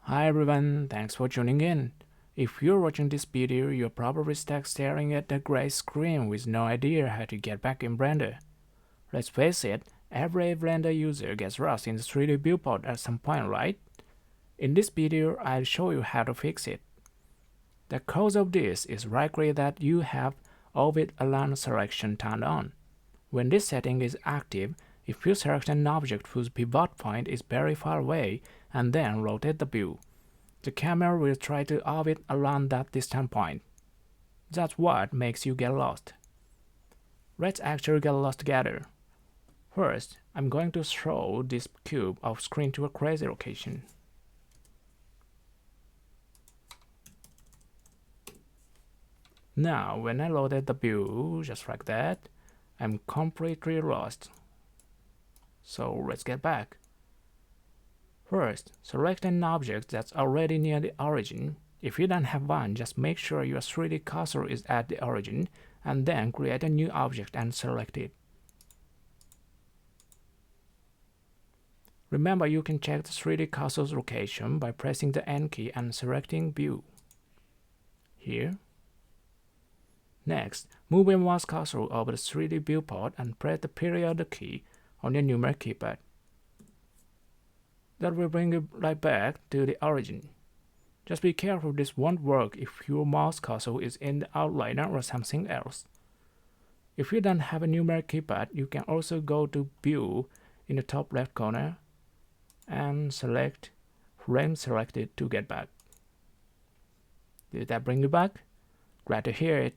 Hi everyone, thanks for tuning in. If you're watching this video, you're probably stuck staring at the gray screen with no idea how to get back in Blender. Let's face it, every Blender user gets lost in the 3D viewport at some point, right? In this video, I'll show you how to fix it. The cause of this is likely that you have Orbit Align selection turned on. When this setting is active, if you select an object whose pivot point is very far away and then rotate the view, the camera will try to orbit around that distant point. That's what makes you get lost. Let's actually get lost together. First, I'm going to throw this cube off screen to a crazy location. Now, when I loaded the view, just like that, I'm completely lost. So let's get back. First, select an object that's already near the origin. If you don't have one, just make sure your 3D cursor is at the origin, and then create a new object and select it. Remember, you can check the 3D cursor's location by pressing the N key and selecting View. Here. Next, move your mouse cursor over the 3D viewport and press the period key on your numeric keypad. That will bring you right back to the origin. Just be careful, this won't work if your mouse cursor is in the outliner or something else. If you don't have a numeric keypad, you can also go to View in the top left corner and select Frame Selected to get back. Did that bring you back? Glad to hear it.